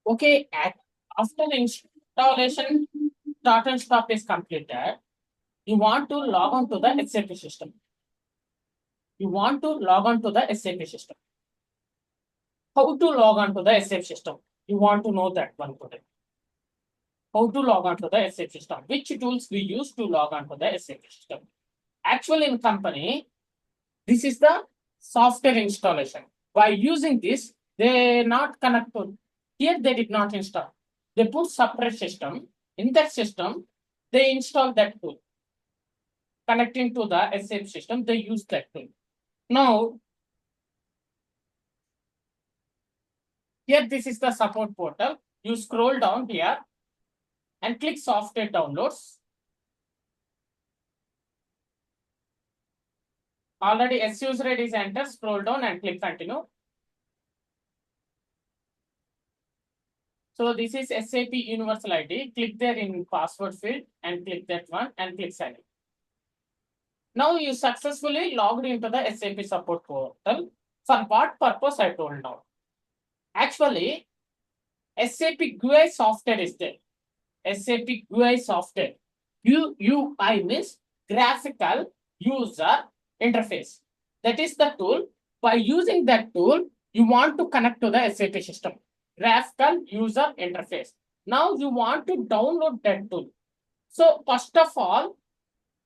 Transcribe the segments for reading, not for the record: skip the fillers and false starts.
Okay, after installation, start and stop is completed. You want to log on to the SAP system. You want to log on to the SAP system. How to log on to the SAP system? You want to know that one today. How to log on to the SAP system? Which tools we use to log on to the SAP system? Actually, in company, this is the software installation. By using this, they not connect to. Here they did not install. They put separate system. In that system, they install that tool. Connecting to the SAP system, they use that tool. Now, here this is the support portal. You scroll down here and click software downloads. Already S user ID is entered. Scroll down and click continue. So this is SAP Universal ID. Click there in password field and click that one and click sign in. Now you successfully logged into the SAP support portal. For what purpose I told now. Actually, SAP GUI software is there. SAP GUI software. UI means graphical user interface. That is the tool. By using that tool, you want to connect to the SAP system. Graphical user interface. Now you want to download that tool. So first of all,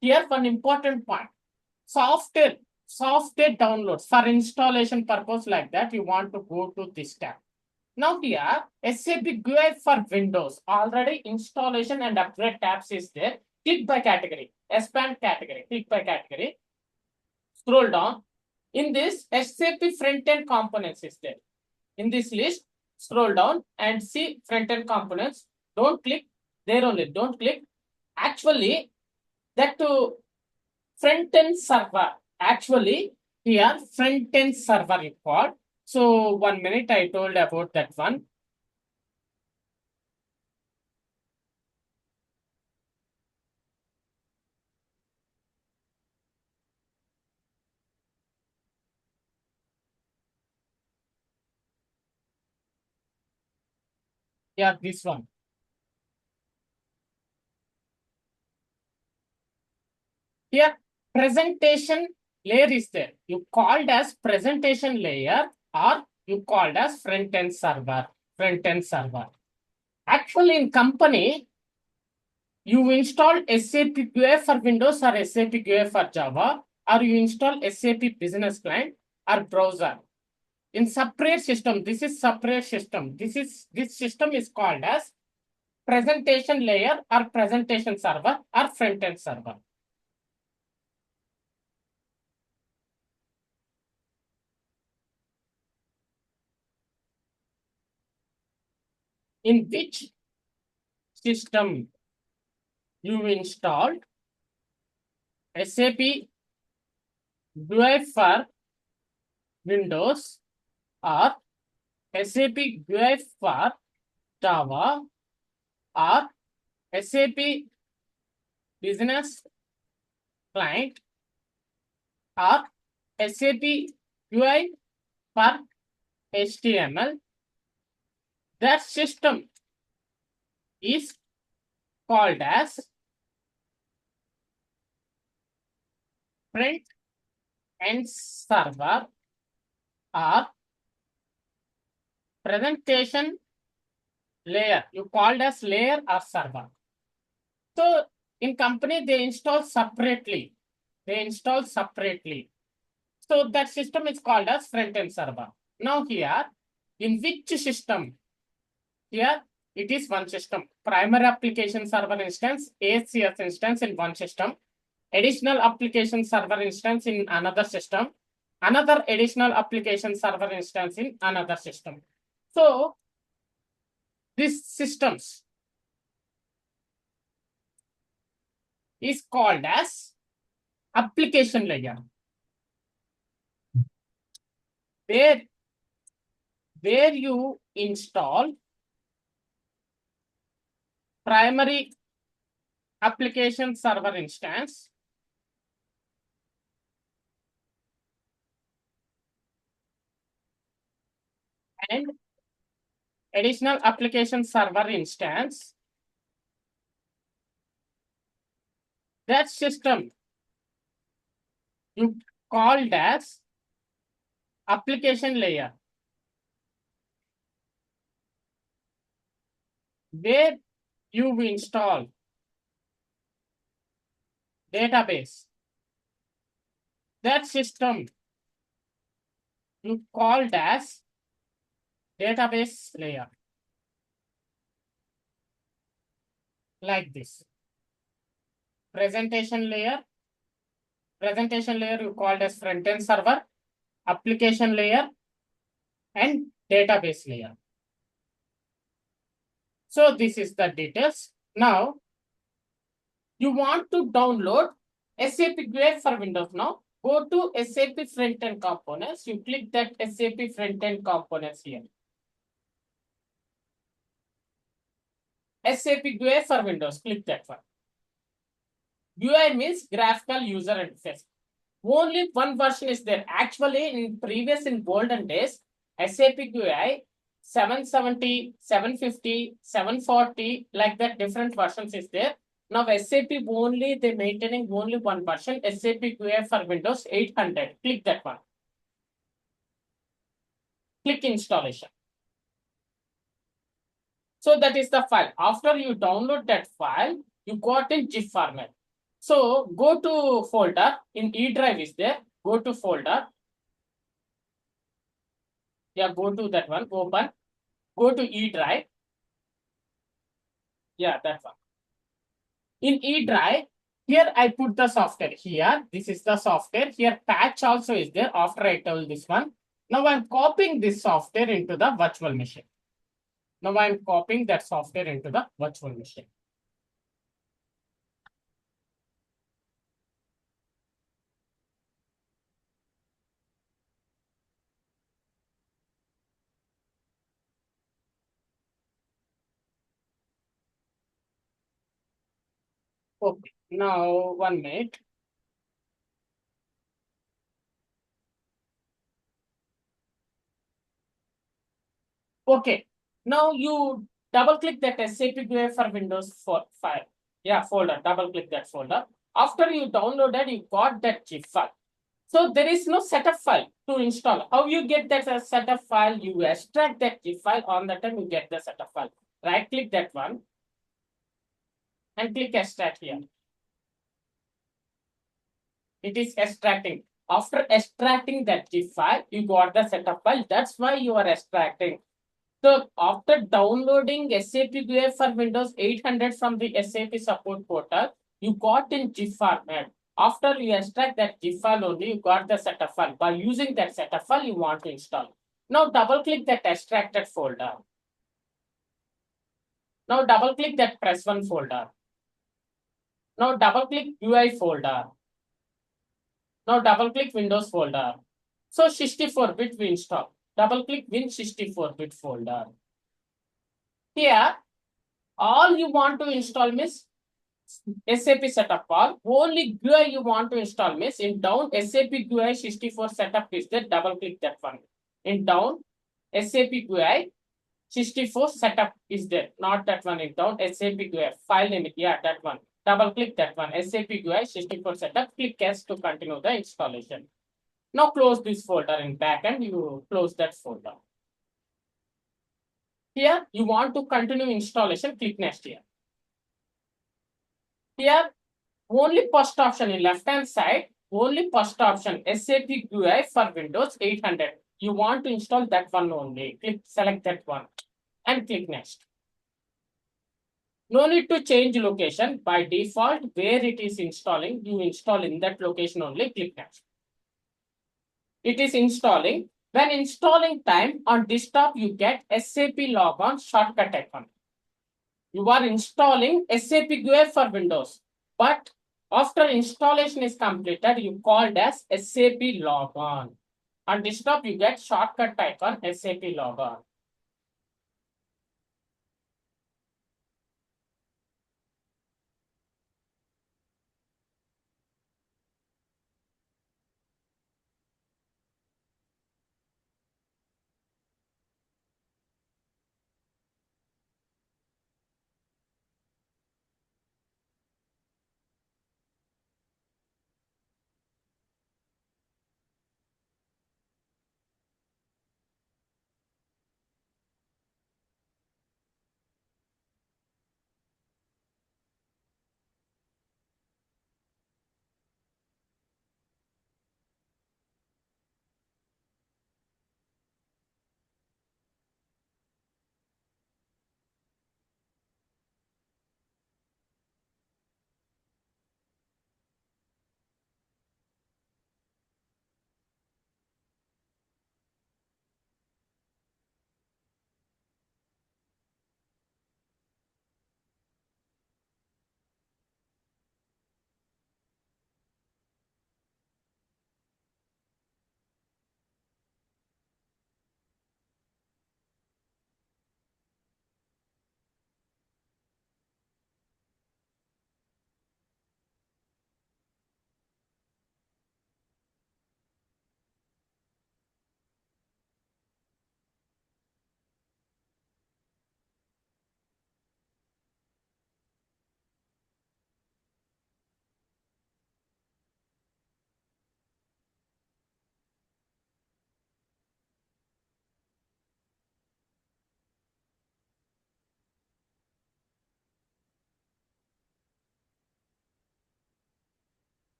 here one important point. Software downloads for installation purpose like that, you want to go to this tab. Now here, SAP GUI for Windows, already installation and upgrade tabs is there. Click by category, expand category, click by category. Scroll down. In this, SAP front-end components is there. In this list, scroll down and see front-end components. Don't click there only, don't click. Actually, that front-end server, actually here front-end server report. So 1 minute I told about that one. Yeah, this one. Here, presentation layer is there. You called as presentation layer or you called as front-end server. Front-end server. Actually, in company, you install SAP GUI for Windows or SAP GUI for Java, or you install SAP Business Client or browser. In separate system, this is separate system. This system is called as presentation layer or presentation server or front-end server. In which system you installed SAP GUI for Windows or SAP GUI for Java or SAP Business Client or SAP GUI for HTML. That system is called as front-end server or presentation layer. You called as layer or server. So in company, they install separately. So that system is called as front-end server. Now here, in which system? Here, it is one system. Primary application server instance, ACS instance in one system. Additional application server instance in another system. Another additional application server instance in another system. So, these systems is called as application layer. Where you install primary application server instance and additional application server instance. That system you called as application layer, where you install database. That system you called as database layer, like this. Presentation layer you called as front-end server, application layer, and database layer. So this is the details. Now you want to download SAP GUI for Windows. Now go to SAP front-end components. You click that SAP front-end components here. SAP GUI for Windows. Click that one. GUI means graphical user interface. Only one version is there. Actually, in golden days, SAP GUI 770, 750, 740, like that different versions is there. Now SAP only they maintaining only one version, SAP GUI for Windows 800. Click that one. Click installation. So that is the file. After you download that file, you got in GIF format. So go to folder, in E drive is there, go to folder. Yeah, go to that one, open, go to E drive. Yeah, that one. In E drive, here I put the software here. This is the software. Here patch also is there after I told this one. Now I'm copying this software into the virtual machine. Now I'm copying that software into the virtual machine. Okay, now 1 minute. Okay, now you double click that SAP GUI for Windows file. Yeah, folder, double click that folder. After you downloaded, you got that zip file. So there is no setup file to install. How you get that setup file? You extract that zip file. On the time you get the setup file. Right click that one and click extract here. It is extracting. After extracting that zip file, you got the setup file. That's why you are extracting. So after downloading SAP GUI for Windows 800 from the SAP support portal, you got in GIF format. After you extract that GIF file only, you got the setup file. By using that setup file, you want to install. Now double click that extracted folder. Now double click that press one folder. Now double click UI folder. Now double click Windows folder. So 64-bit we install. Double click Win 64-bit folder. Here, all you want to install means SAP setup file. Only GUI you want to install means in down SAP GUI 64 setup is there. Double click that one. In down SAP GUI 64 setup is there. Not that one. In down SAP GUI file name. Yeah, that one. Double click that one. SAP GUI 64 setup. Click S to continue the installation. Now close this folder in back and you close that folder. Here you want to continue installation. Click next here. Here only first option in left hand side, only first option SAP GUI for Windows 800. You want to install that one only. Click select that one and click next. No need to change location. By default, where it is installing, you install in that location only. Click next. It is installing. When installing time on desktop, you get SAP logon shortcut icon. You are installing SAP GUI for Windows, but after installation is completed, you called as SAP logon. On desktop, you get shortcut icon SAP logon.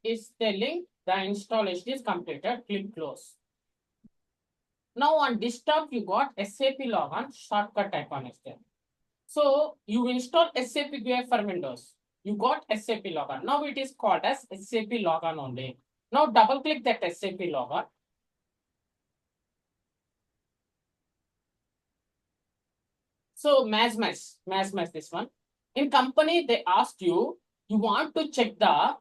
is telling the installation is completed. Click close. Now on desktop, you got SAP logon shortcut icon is there. So you install SAP GUI for Windows. You got SAP logon. Now it is called as SAP logon only. Now double click that SAP logon. So mass this one. In company, they asked you, you want to check the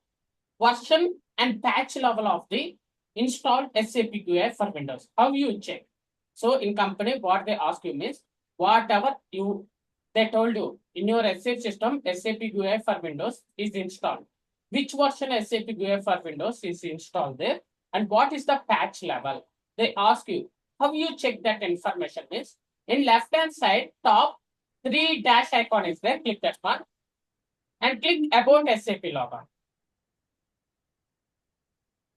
version and patch level of the installed SAP GUI for Windows. How you check? So in company, what they ask you means, whatever they told you in your SAP system, SAP GUI for Windows is installed. Which version SAP GUI for Windows is installed there, and what is the patch level? They ask you. How you check that information is, in left hand side top, three dash icon is there. Click that one and click about SAP logon.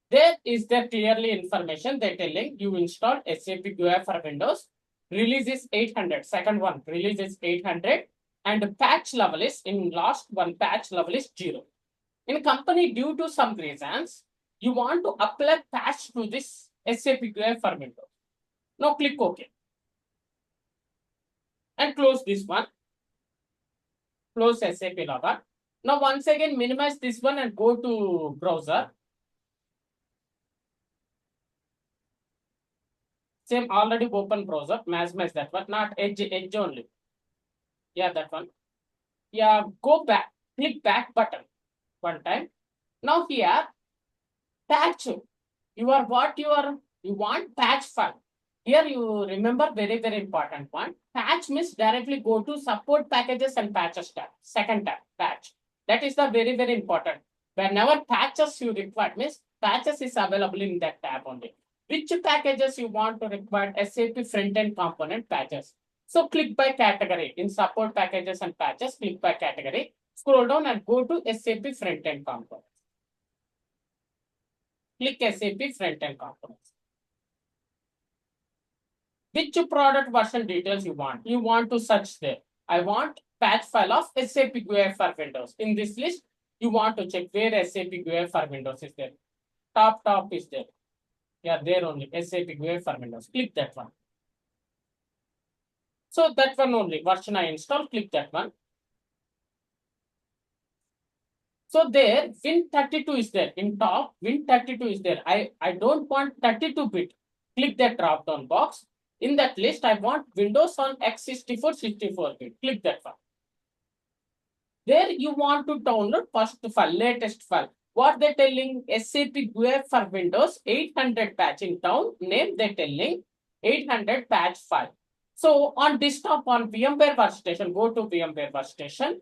There is the clearly information they're telling you installed SAP GUI for Windows. Release is 800. Second one, release is 800. And patch level is, in last one, patch level is 0. In company, due to some reasons, you want to apply patch to this SAP GUI for Windows. Now click OK. And close this one. Close SAP logon. Now once again, minimize this one and go to browser. Same already open browser, mass that one, not edge only. Yeah, that one. Yeah, go back, click back button one time. Now here, patch. You want patch file. Here you remember very, very important one. Patch means directly go to support packages and patches tab. Second tab, patch. That is the very, very important. Whenever patches you require means patches is available in that tab only. Which packages you want to require SAP front-end component patches. So click by category. In support packages and patches, click by category. Scroll down and go to SAP front-end components. Click SAP front-end components. Which product version details you want? You want to search there. I want patch file of SAP GUI for Windows. In this list, you want to check where SAP GUI for Windows is there. Top is there. Yeah, there only, SAP GUI for Windows. Click that one. So that one only, version I install, click that one. So there, Win32 is there. In top, Win32 is there. I don't want 32-bit. Click that drop-down box. In that list, I want Windows on x64, 64-bit. Click that one. There you want to download first file, latest file. What they're telling, SAP GUI for Windows 800 patch. In down name, they're telling 800 patch file. So on desktop, on VMware Workstation, go to VMware Workstation.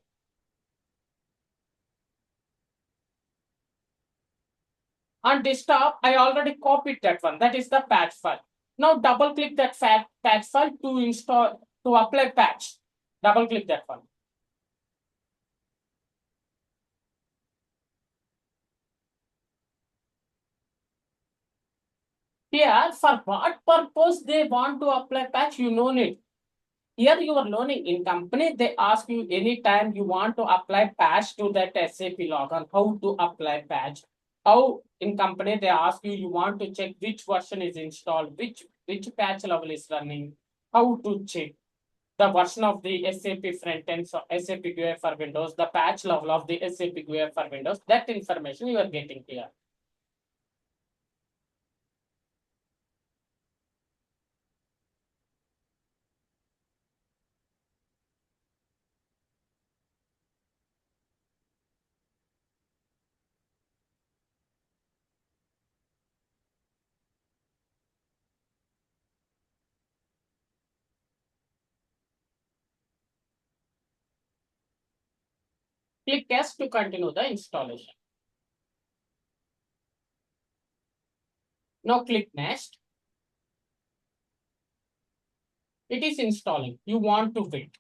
On desktop, I already copied that one. That is the patch file. Now double click that patch file to install, to apply patch. Double click that one. Here, for what purpose they want to apply patch, you know it. Here you are learning. In company, they ask you anytime you want to apply patch to that SAP logon, how to apply patch. How in company they ask you, you want to check which version is installed, which patch level is running, how to check the version of the SAP front end, so SAP GUI for Windows, the patch level of the SAP GUI for Windows. That information you are getting here. Click yes to continue the installation. Now click next. It is installing. You want to wait.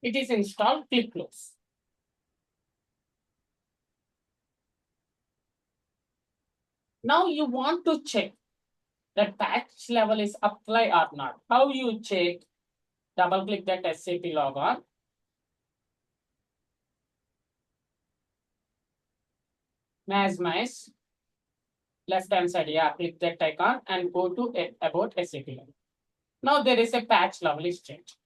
It is installed, click close. Now you want to check that patch level is apply or not. How you check? Double click that SAP logon. Nice. Left hand side, yeah, click that icon and go to about SAP level. Now there is a patch level is changed.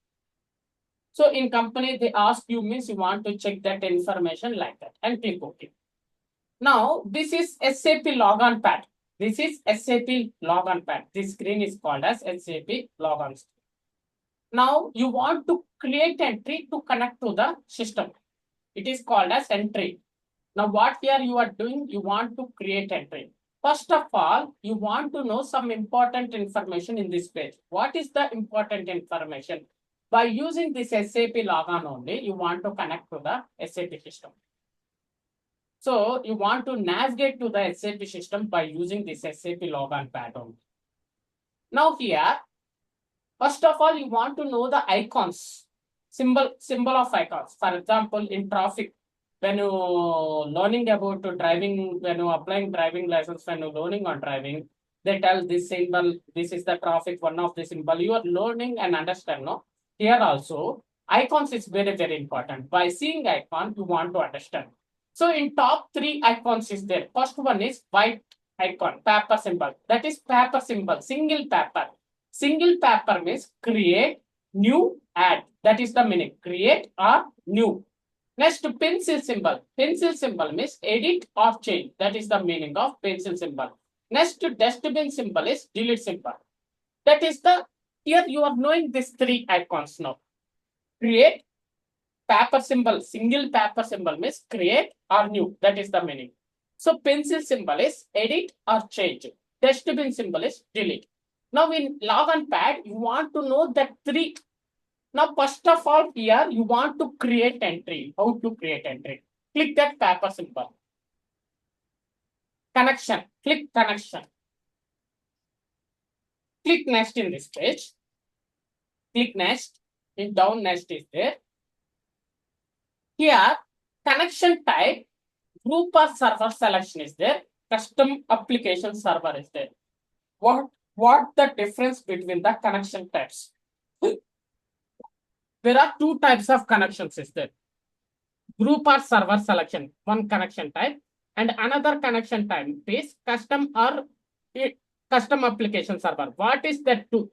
So in company, they ask you means you want to check that information like that and click OK. Now this is SAP logon pad. This is SAP logon pad. This screen is called as SAP logon. Now you want to create entry to connect to the system. It is called as entry. Now what here you are doing, you want to create entry. First of all, you want to know some important information in this page. What is the important information? By using this SAP logon only, you want to connect to the SAP system. So you want to navigate to the SAP system by using this SAP logon pad only. Now here, first of all, you want to know the icons, symbol of icons. For example, in traffic, when you learning about driving, when you applying driving license, when you learning on driving, they tell this symbol, this is the traffic, one of the symbol. You are learning and understand, no? Here also, icons is very, very important. By seeing icon, you want to understand. So in top 3 icons is there. First one is white icon, paper symbol. That is paper symbol, single paper. Single paper means create, new, add. That is the meaning. Create or new. Next, pencil symbol. Pencil symbol means edit or change. That is the meaning of pencil symbol. Next, dustbin symbol is delete symbol. That is the, here you are knowing these 3 icons now. Create, paper symbol, single paper symbol means create or new. That is the meaning. So pencil symbol is edit or change. Dustbin symbol is delete. Now in logon pad, you want to know that 3. Now, first of all, here you want to create entry. How to create entry? Click that paper symbol. Connection. Click connection. Click next in this page. Click next. In down next is there. Here, connection type, group or server selection is there. Custom application server is there. What the difference between the connection types? There are 2 types of connections is there. Group or server selection, one connection type, and another connection type is custom or custom application server. What is that two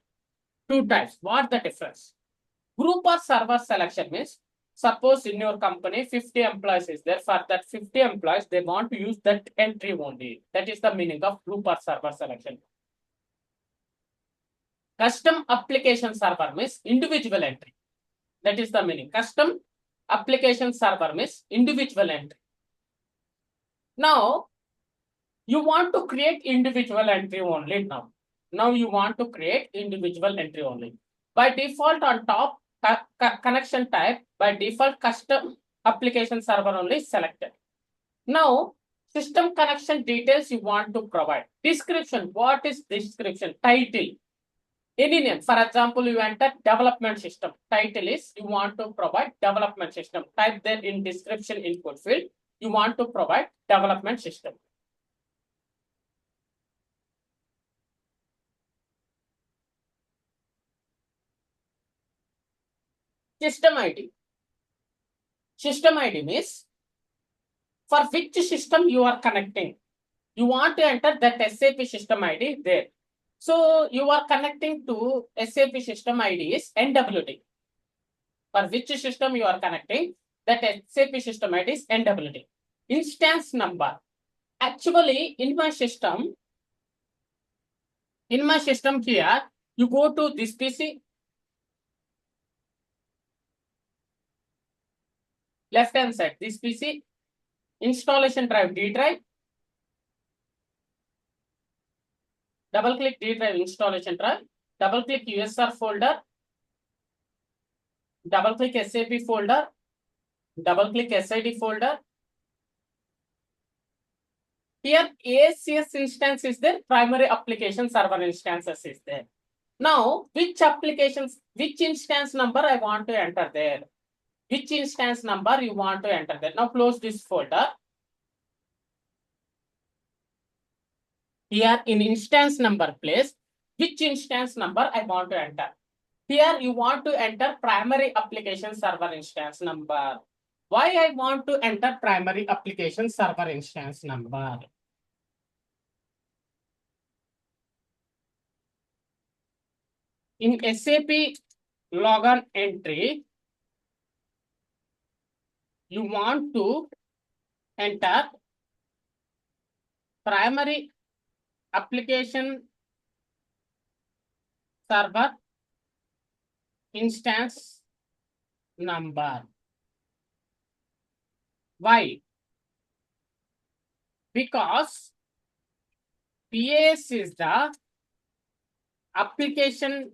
types? What the difference? Group or server selection means, suppose in your company 50 employees is there. For that 50 employees, they want to use that entry only. That is the meaning of group or server selection. Custom application server means individual entry. That is the meaning. Custom application server means individual entry. Now, you want to create individual entry only now. Now you want to create individual entry only. By default on top, connection type, by default custom application server only selected. Now, system connection details you want to provide. Description, what is description? Title. Any name. For example, you enter development system. Title is you want to provide development system. Type there in description input field. You want to provide development system. System ID. System ID means for which system you are connecting. You want to enter that SAP system ID there. So you are connecting to SAP system ID is NWT. For which system you are connecting, that SAP system ID is NWT. Instance number. Actually, in my system here, you go to this PC, left hand side, this PC, installation drive, D drive, double click D drive installation drive, double click USR folder, double click SAP folder, double click SID folder. Here ACS instance is there, primary application server instances is there. Now, which applications, which instance number I want to enter there? which instance number you want to enter there. Now close this folder. Here in instance number place, which instance number I want to enter. Here you want to enter primary application server instance number. Why I want to enter primary application server instance number? In SAP logon entry, you want to enter primary application server instance number. Why? Because PAS is the application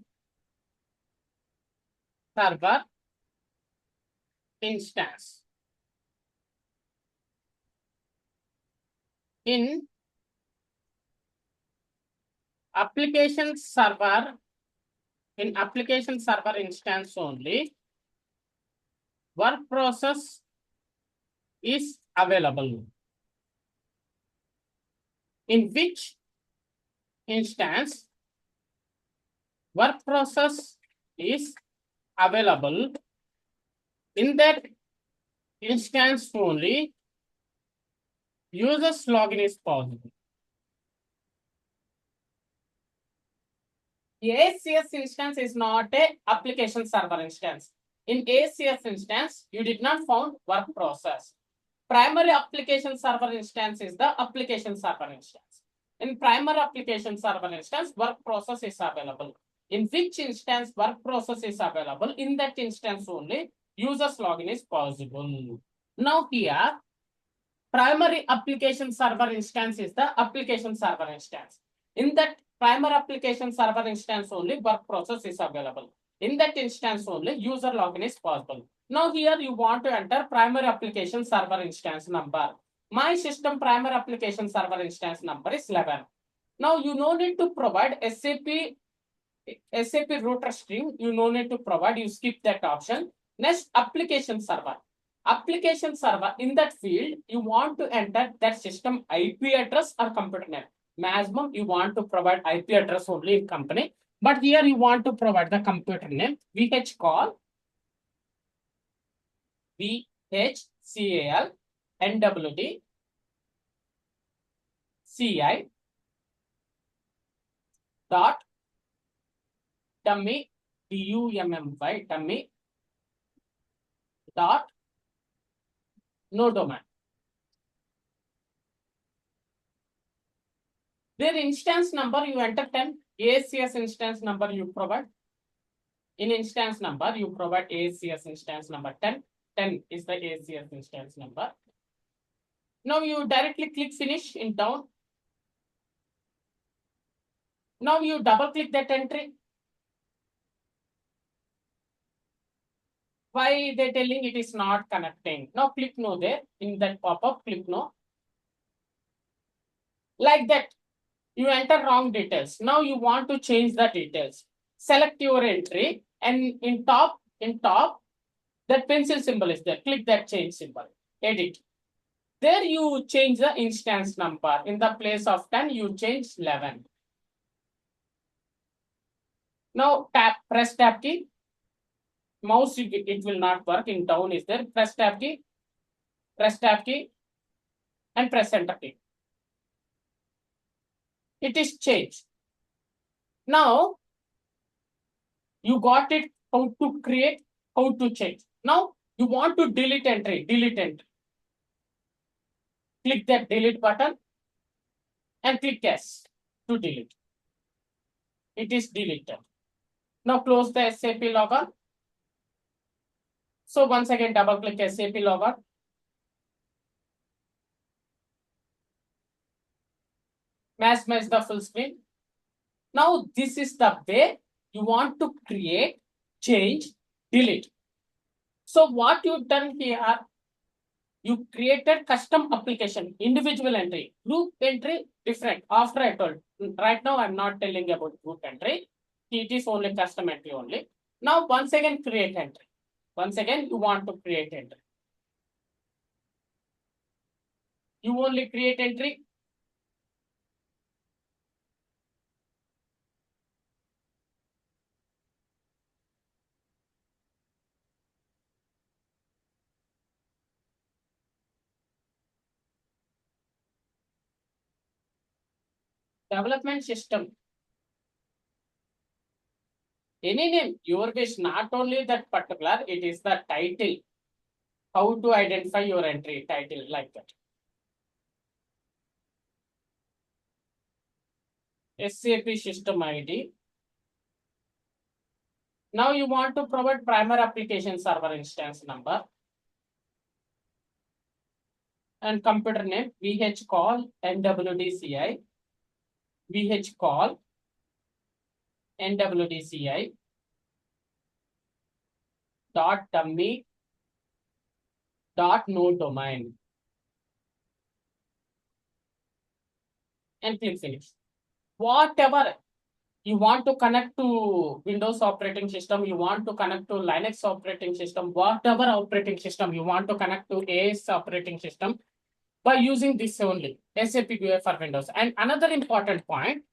server instance. In application server instance only, work process is available. In which instance work process is available, in that instance only user's login is possible. ACS instance is not a application server instance. In ACS instance, you did not found work process. Primary application server instance is the application server instance. In primary application server instance, work process is available. In which instance work process is available, in that instance only user's login is possible. Now here, primary application server instance is the application server instance. In that primary application server instance only work process is available. In that instance only user login is possible. Now here you want to enter primary application server instance number. My system primary application server instance number is 11. Now you no need to provide SAP router string. You no need to provide. You skip that option. Next, application server. Application server, in that field you want to enter that system IP address or computer name. Maximum you want to provide IP address only in company, but here you want to provide the computer name. vhcal nwd ci dot dummy dummy dummy dot no domain. Their instance number you enter 10. ACS instance number you provide. In instance number you provide ACS instance number 10. 10 is the ACS instance number. Now you directly click finish in down. Now you double click that entry. Why they telling it is not connecting? Now click no there. In that pop-up, click no. Like that. You enter wrong details. Now you want to change the details. Select your entry and in top, that pencil symbol is there. Click that change symbol. Edit. There you change the instance number. In the place of 10, you change 11. Now press tab key. Mouse, it will not work. In down is there. Press tab key, and press enter key. It is changed. Now you got it how to create, how to change. Now you want to delete entry, Click that delete button and click yes to delete. It is deleted. Now close the SAP logon. So once again double click SAP logon. Maximize the full screen. Now this is the way you want to create, change, delete. So what you've done here, you created custom application, individual entry, group entry, different. After I told, right now I'm not telling about group entry. It is only custom entry only. Now once again create entry. Once again, you want to create entry. You only create entry. Development system. Any name, your wish, not only that particular, it is the title. How to identify your entry title like that. SAP system ID. Now you want to provide primary application server instance number and computer name vhcall nwdci vhcall nwdci dot dummy dot no domain and click finish. Whatever you want to connect to Windows operating system, you want to connect to Linux operating system, whatever operating system you want to connect to AS operating system by using this only SAP GUI for Windows. And another important point,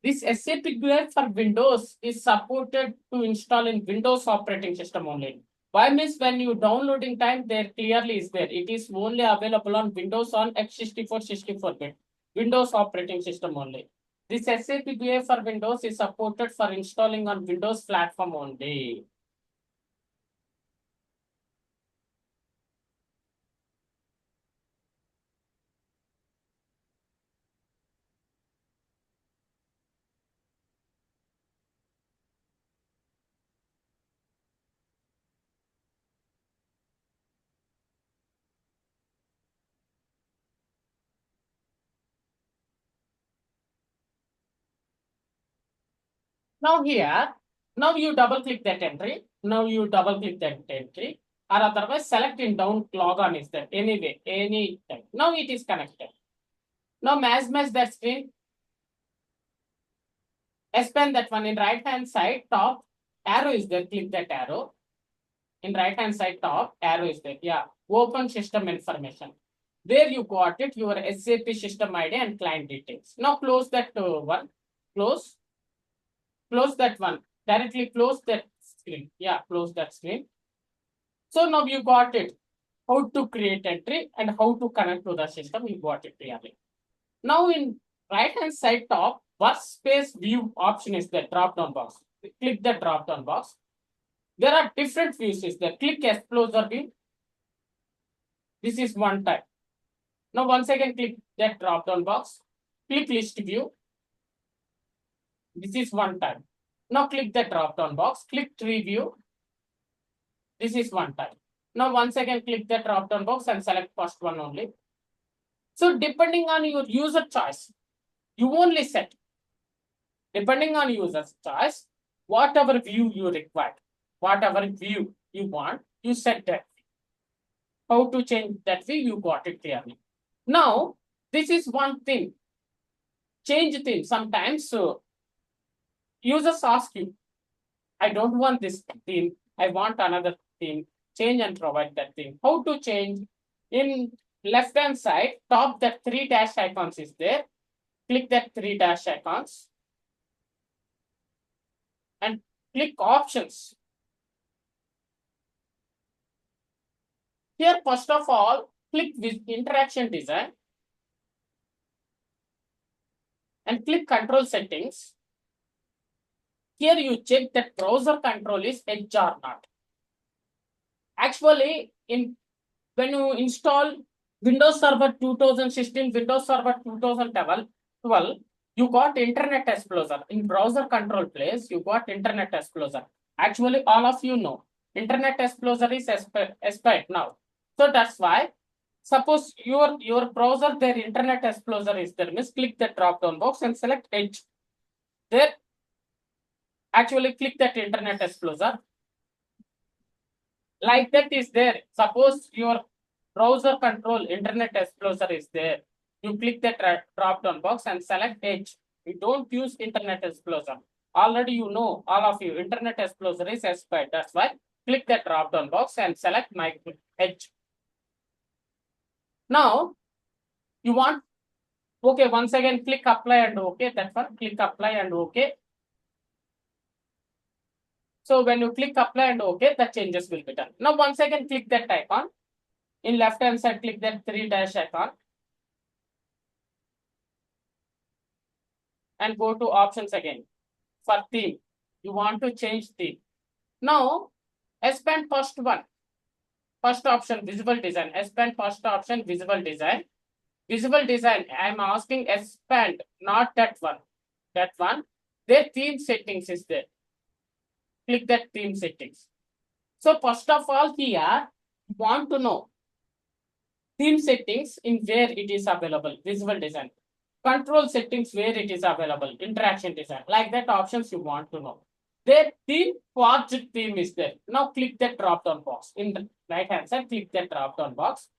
this SAP GUI for Windows is supported to install in Windows operating system only. Why means when you downloading time, there clearly is there. It is only available on Windows on x64 64-bit Windows operating system only. This SAP GUI for Windows is supported for installing on Windows platform only. Now here, now you double click that entry. Now you double click that entry, or otherwise select in down log on is there anyway, any time. Now it is connected. Now match that screen. Expand that one in right hand side top arrow is there. Click that arrow. In right hand side top arrow is there. Yeah, open system information. There you got it, your SAP system ID and client details. Now close that one. Close that one. Directly close that screen. Yeah, close that screen. So now you got it. How to create entry and how to connect to the system. You got it clearly. Now in right hand side top, workspace view option is the drop down box. Click the drop down box. There are different views is there. Click explorer view. This is one type. Now once again click that drop down box. Click list view. This is one type. Now click the drop down box. Click tree view. This is one type. Now once again click the drop down box and select first one only. So depending on your user choice, you only set. Depending on user's choice, whatever view you require, whatever view you want, you set that. How to change that view, you got it clearly. Now, this is one thing. Change theme. Sometimes users ask you, I don't want this theme, I want another theme. Change and provide that theme. How to change? In left hand side, top that 3 dash icons is there. Click that 3 dash icons and click options. Here, first of all, click with interaction design and click control settings. Here you check that browser control is edge or not. Actually, when you install Windows Server 2016, Windows Server 2012, you got Internet Explorer. In browser control place, you got Internet Explorer. Actually, all of you know, Internet Explorer is expired now. So that's why, suppose your browser, their Internet Explorer is there, means click the drop down box and select Edge. There, actually click that Internet Explorer. Like that is there. Suppose your browser control Internet Explorer is there. You click that drop down box and select Edge. You don't use Internet Explorer. Already you know, all of you, Internet Explorer is SPI. That's why click the drop down box and select my edge. Now you want, okay, once again click apply and okay. That one, click apply and okay. So when you click apply and okay, the changes will be done. Now once again click that icon. In left hand side, click that 3 dash icon and go to options again. For theme, you want to change theme. Now expand first one. First option, visible design. Expand first option, visible design. Visible design, I am asking expand, not that one. That one, their theme settings is there. Click that theme settings. So first of all here, you want to know theme settings in where it is available, visible design. Control settings where it is available, interaction design. Like that options you want to know. Their theme, project theme is there. Now click that drop down box. In the right hand side, click that drop down box.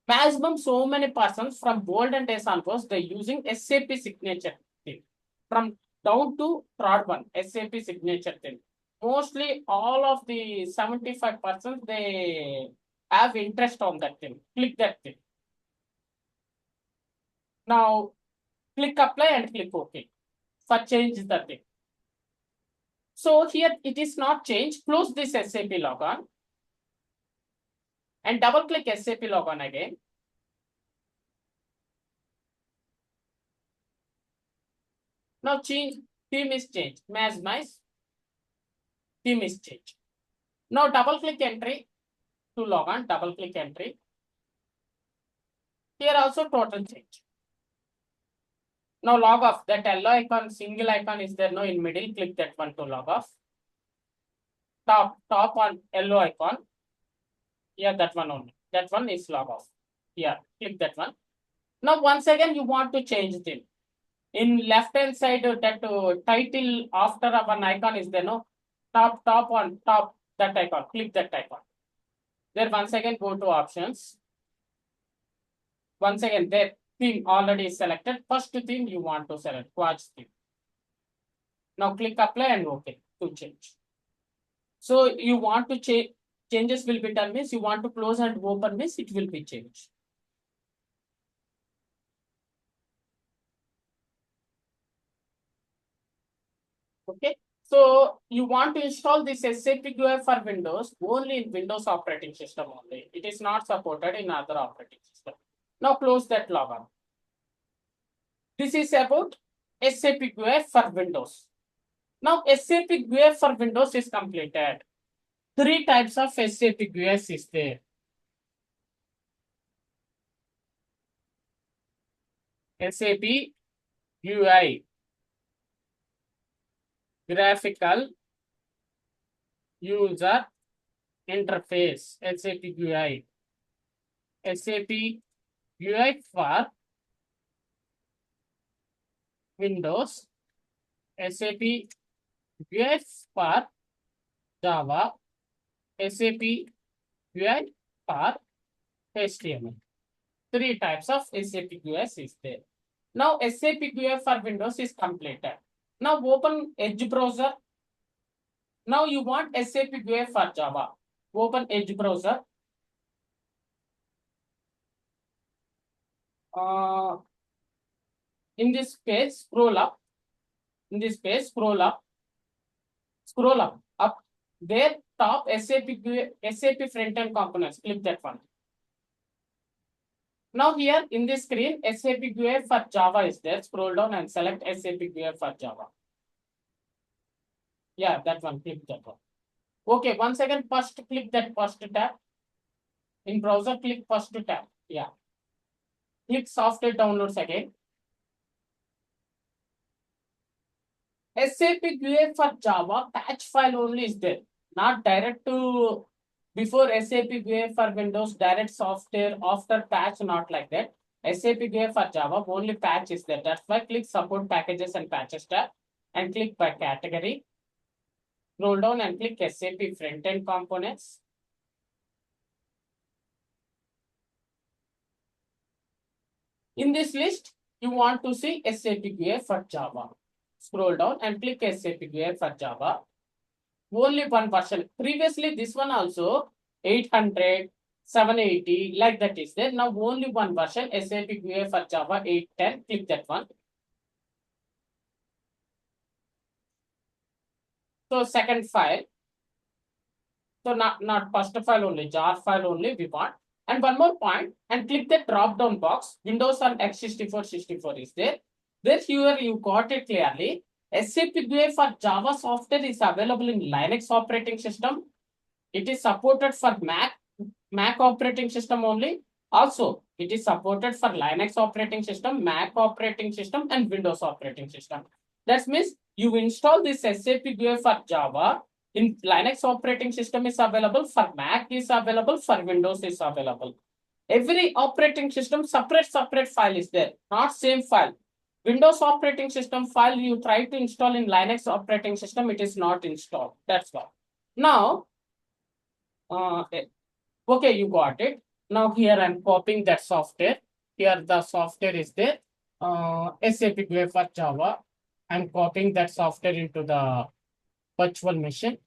Maximum so many persons from bold and days onwards, they're using SAP signature theme. From down to third one, SAP signature theme. Mostly all of the 75%, they have interest on that theme. Click that theme. Now click apply and click OK for change the theme. So here it is not changed. Close this SAP logon and double click SAP logon again. Now change, theme is changed. Maximize, theme is changed. Now double click entry to logon, double click entry. Here also total change. Now log off. That yellow icon, single icon is there no in middle. Click that one to log off. Top on yellow icon. Yeah, that one only. That one is log off. Yeah, click that one. Now once again you want to change theme. In left hand side, that title after one icon is there no top on top, that icon. Click that icon. There once again go to options. Once again there theme already is selected. First theme you want to select Quad theme. Now click apply and OK to change. So you want to change, changes will be done means you want to close and open means it will be changed. Okay. So you want to install this SAP GUI for Windows only in Windows operating system only. It is not supported in other operating system. Now close that logon. This is about SAP GUI for Windows. Now SAP GUI for Windows is completed. 3 types of SAP GUIs is there. SAP GUI, graphical user interface, SAP GUI. SAP GUI for Windows, SAP GUI for Java, SAP GUI for HTML. 3 types of SAP GUIs is there. Now SAP GUI for Windows is completed. Now open Edge browser. Now you want SAP GUI for Java. Open Edge browser. In this page, scroll up. In this page, scroll up. Scroll up. There, top SAP GUI, SAP front-end components. Click that one. Now here in this screen, SAP GUI for Java is there. Scroll down and select SAP GUI for Java. Yeah, that one. Click that one. Okay, once again, first click that first tab. In browser, click first tab. Yeah. Click software downloads again. SAP GUI for Java patch file only is there. Not direct to before SAP GUI for Windows, direct software after patch, not like that. SAP GUI for Java only patch is there. That's why click support packages and patches tab and click by category. Scroll down and click SAP front-end components. In this list, you want to see SAP GUI for Java. scroll down and click SAP GUI for Java. Only one version. Previously, this one also 800, 780, like that is there. Now only one version, SAP GUI for Java 810. Click that one. So second file. So not first file only, jar file only we want. And one more point, and click the drop down box. Windows on x64, 64 is there. There here you got it clearly. SAP GUI for Java software is available in Linux operating system. It is supported for Mac operating system only. Also, it is supported for Linux operating system, Mac operating system, and Windows operating system. That means you install this SAP GUI for Java. In Linux operating system is available, for Mac is available, for Windows is available. Every operating system separate file is there, not same file. Windows operating system file you try to install in Linux operating system, it is not installed. That's why. Now, okay, you got it. Now here I'm copying that software. Here the software is there. SAP GUI for Java. I'm copying that software into the virtual machine.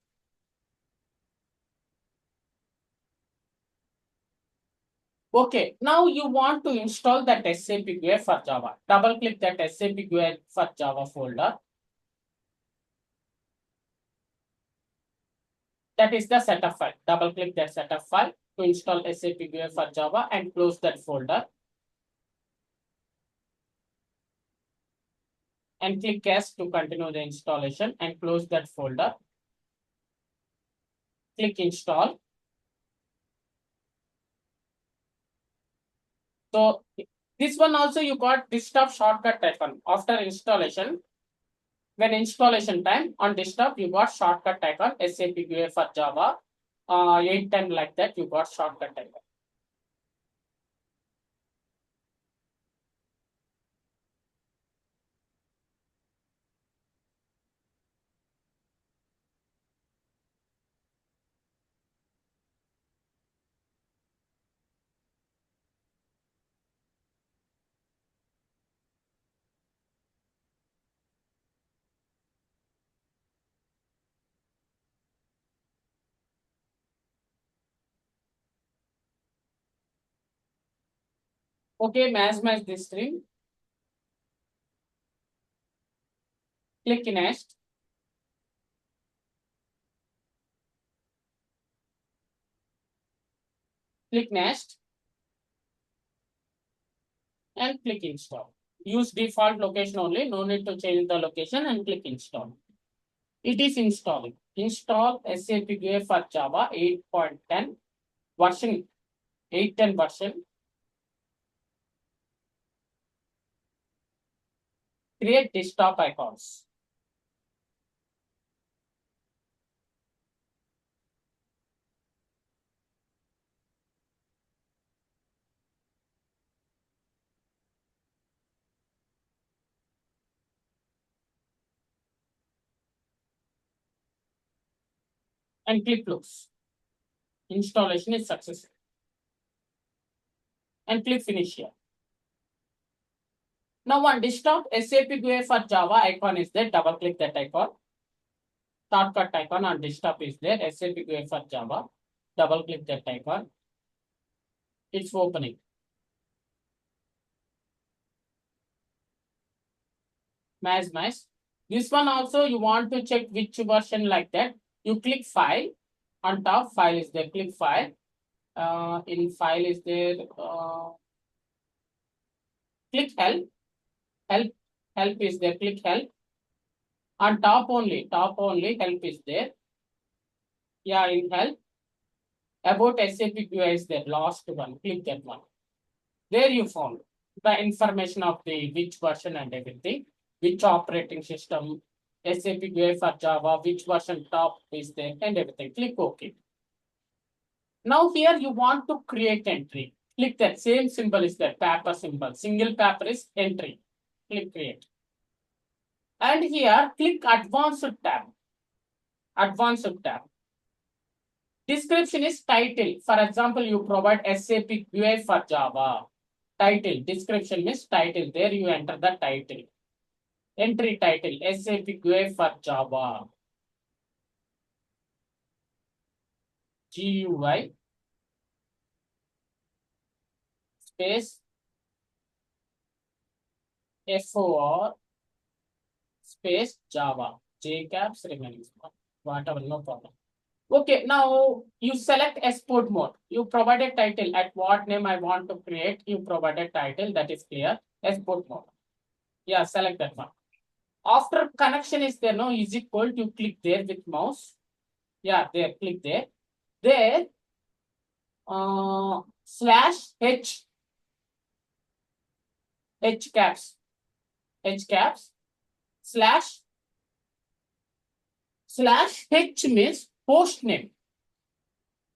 Okay, now you want to install that SAP GUI for Java. Double click that SAP GUI for Java folder. That is the setup file. Double click that setup file to install SAP GUI for Java and close that folder. And click S to continue the installation and close that folder. Click install. So this one also you got desktop shortcut icon after installation. When installation time on desktop, you got shortcut icon SAP GUI for Java 810 like that. You got shortcut icon. Okay, match this string. Click next. Click next. And click install. Use default location only. No need to change the location and click install. It is installing. Install SAP GUI for Java 8.10 version 810 version. Create desktop icons. And click close. Installation is successful. And click finish here. Now on desktop, SAP GUI for Java icon is there. Double click that icon. Shortcut icon on desktop is there. SAP GUI for Java. Double click that icon. It's opening. Nice. This one also you want to check which version like that. You click file. On top file is there. Click file. In file is there. Click help. Help is there. Click help. On top only help is there. Yeah, in help. About SAP GUI is there. Last one. Click that one. There you found the information of the which version and everything. Which operating system, SAP GUI for Java, which version top is there and everything. Click OK. Now here you want to create entry. Click that same symbol is there, paper symbol. Single paper is entry. Click create. And here click advanced tab. Advanced tab. Description is title. For example, you provide SAP GUI for Java. Title. Description is title. There you enter the title. Entry title SAP GUI for Java. GUI space FOR space Java. JCaps remaining whatever, no problem. Okay, now you select export mode. You provide a title at what name I want to create. You provide a title that is clear. Export mode. Yeah, select that one. After connection is there, no is equal. You click there with mouse. Yeah, there, click there. There, slash H caps slash H means host name.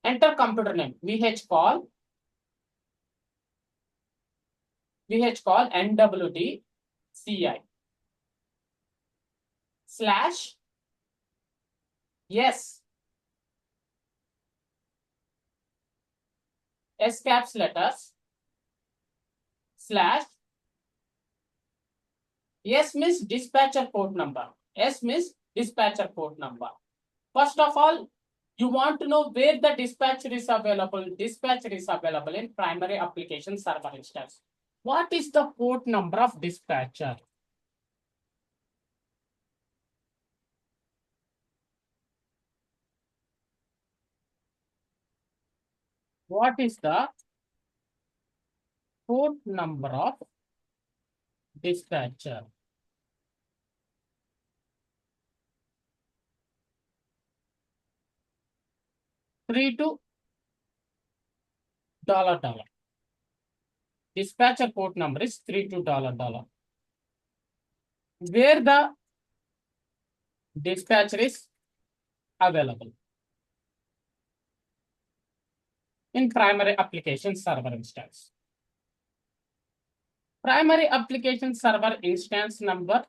Enter computer name. vhcall NWT CI slash yes S caps letters slash S means dispatcher port number. S means dispatcher port number. First of all, you want to know where the dispatcher is available. Dispatcher is available in primary application server instance. What is the port number of dispatcher? What is the port number of dispatcher? $32. Dispatcher port number is $32. Where the dispatcher is available in primary application server instance. Primary application server instance number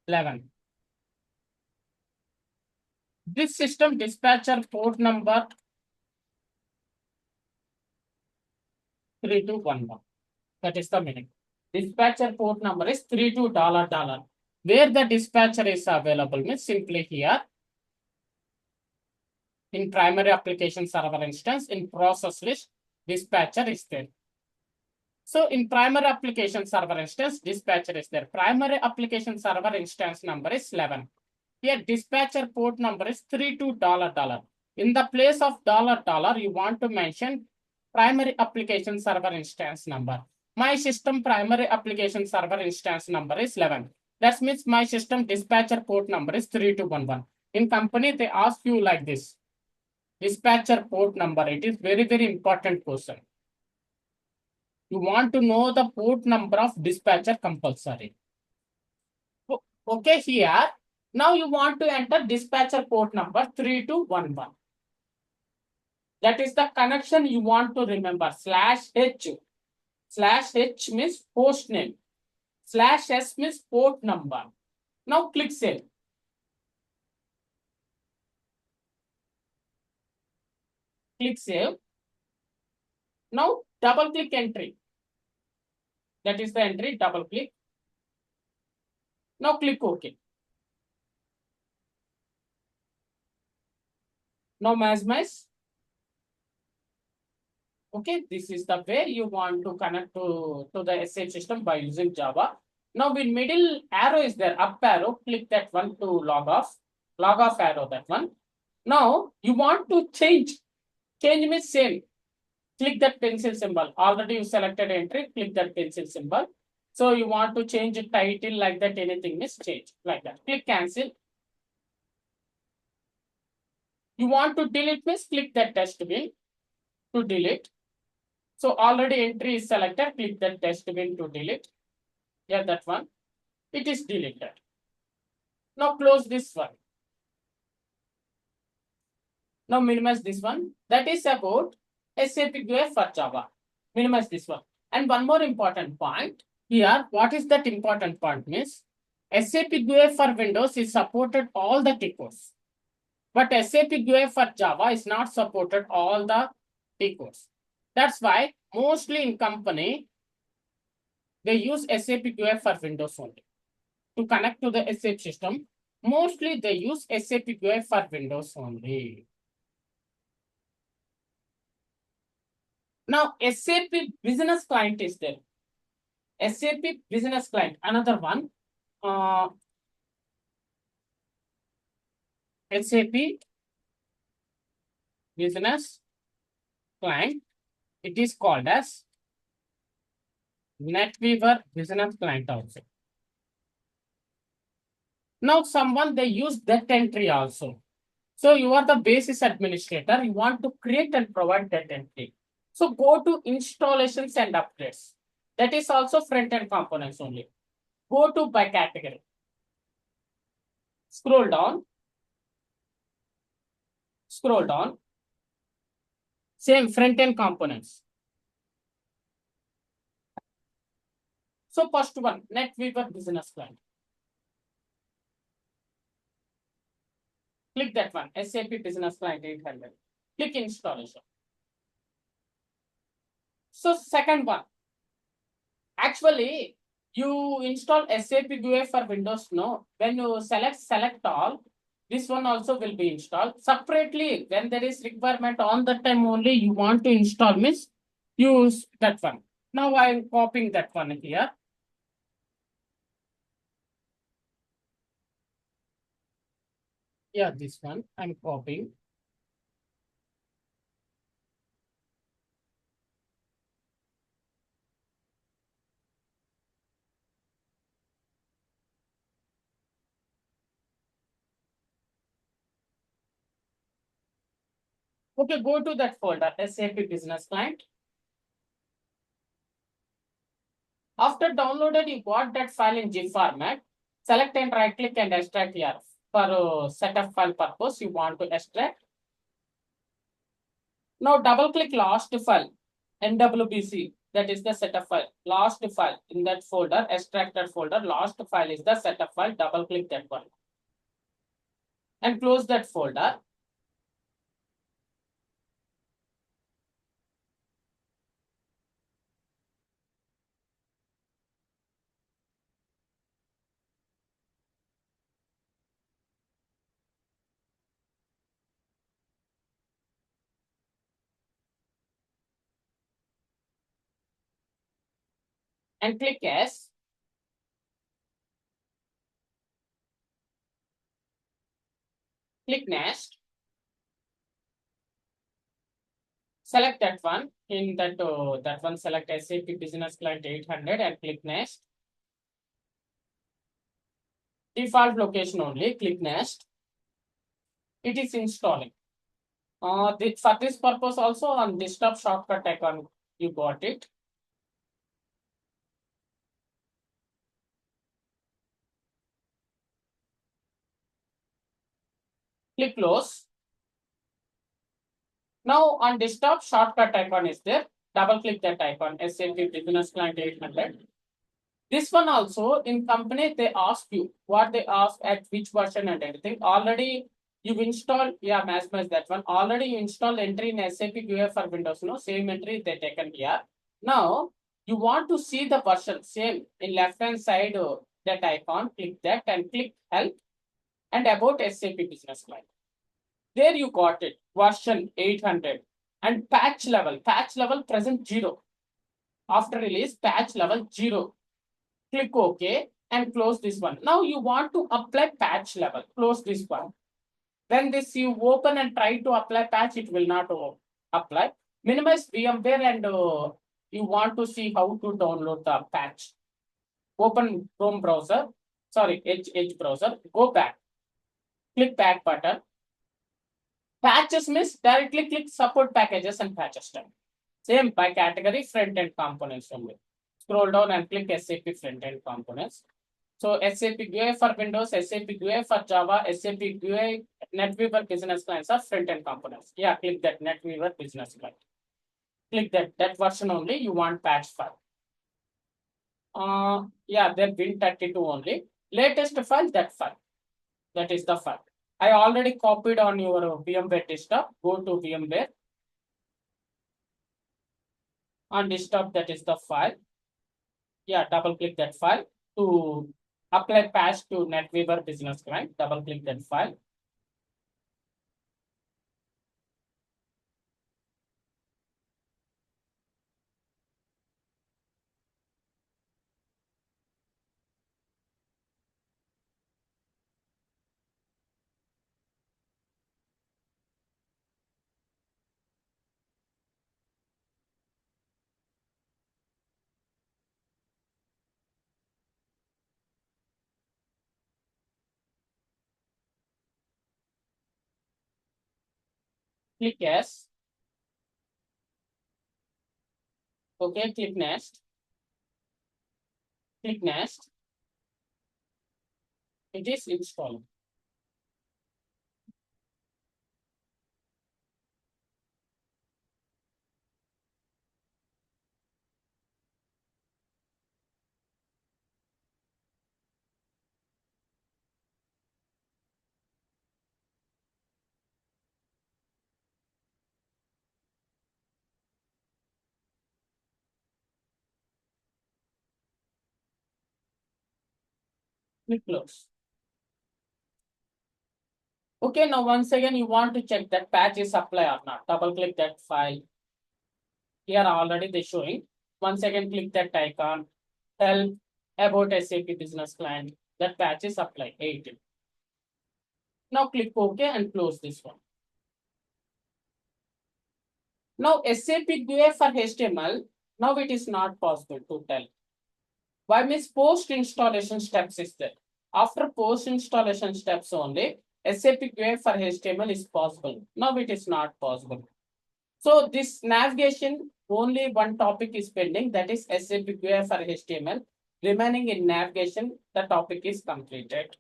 11. This system dispatcher port number 3211. That is the meaning. Dispatcher port number is $32. Where the dispatcher is available means simply here in primary application server instance in process list dispatcher is there. So in primary application server instance dispatcher is there. Primary application server instance number is 11. Here dispatcher port number is $32. In the place of $, you want to mention primary application server instance number. My system primary application server instance number is 11. That means my system dispatcher port number is 3211. In company, they ask you like this. Dispatcher port number. It is very, very important question. You want to know the port number of dispatcher compulsory. Okay, here. Now you want to enter dispatcher port number 3211. That is the connection you want to remember. /H. /H means host name. /S means port number. Now click save. Click save. Now double click entry. That is the entry, double click. Now click OK. Now maximize. Okay, this is the way you want to connect to the SAP system by using Java. Now in middle arrow is there, up arrow, click that one to log off arrow, that one. Now you want to change means same. Click that pencil symbol. Already you selected entry, click that pencil symbol. So you want to change the title like that, anything means change like that. Click cancel. You want to delete means click that dustbin to delete. So already entry is selected, click that dustbin to delete. Yeah, that one. It is deleted. Now close this one. Now minimize this one. That is about SAP GUI for Java. Minimize this one. And one more important point. Here, what is that important point means? SAP GUI for Windows is supported all the T codes. But SAP GUI for Java is not supported all the T codes. That's why mostly in company, they use SAP GUI for Windows only. To connect to the SAP system, mostly they use SAP GUI for Windows only. Now, SAP Business Client is there. SAP Business Client, another one. SAP Business Client, it is called as NetWeaver Business Client also. Now, someone they use that entry also. So you are the basis administrator. You want to create and provide that entry. So go to installations and updates. That is also front-end components only. Go to by category. Scroll down. Scroll down. Same front-end components. So first one, NetWeaver Business Client. Click that one, SAP Business Client 800. Click installation. So second one, actually you install SAP GUI for Windows, no? When you select all, this one also will be installed. Separately, when there is requirement on that time only you want to install means use that one. Now I am copying that one here. Yeah, this one I'm copying. Okay, go to that folder, SAP Business Client. After downloaded, you got that file in zip format. Select and right click and extract here. For setup file purpose, you want to extract. Now double click last file, NWBC, that is the setup file. Last file in that folder, extracted folder, last file is the setup file. Double click that one. And close that folder. And click yes. Click next. Select that one. In that one, select SAP Business Client 800 and click next. Default location only. Click next. It is installing. For this purpose also on desktop shortcut icon you got it. Click close. Now on desktop shortcut icon is there. Double click that icon, SAP Business Client 800. This one also in company they ask you what they ask at which version and everything. Already you've installed, yeah, match that one. Already you installed entry in SAP GUI for Windows, no? Same entry they taken here. Now you want to see the version, same in left hand side that icon, click that and click help and about SAP Business Client. There you got it, version 800 and patch level present 0. After release, patch level 0. Click OK and close this one. Now you want to apply patch level, close this one. When this you open and try to apply patch, it will not apply. Minimize VMware and you want to see how to download the patch. Open Chrome browser, sorry, Edge browser, go back. Click back button. Patches means directly click support packages and patches tab. Same by category, front-end components only. Scroll down and click SAP front-end components. So SAP GUI for Windows, SAP GUI for Java, SAP GUI, NetWeaver Business Clients are front-end components. Yeah, click that NetWeaver Business Client. Click that version only. You want patch file. Yeah, then Win32 only. Latest file, that file. That is the file. I already copied on your VMware desktop. Go to VMware. On desktop, that is the file. Yeah, double click that file to apply patch to NetWeaver business client. Double click that file. Click yes. Okay, click next. Click next. It is installed. Click close. Okay, now once again you want to check that patch is apply or not. Double click that file. Here already they showing. Once again click that icon. Tell about SAP business client. That patch is apply 18. Now click OK and close this one. Now SAP GUI for HTML. Now it is not possible to tell. Why means post installation steps is there. After post installation steps only, SAP GUI for HTML is possible. Now it is not possible. So this navigation, only one topic is pending, that is SAP GUI for HTML. Remaining in navigation, the topic is completed.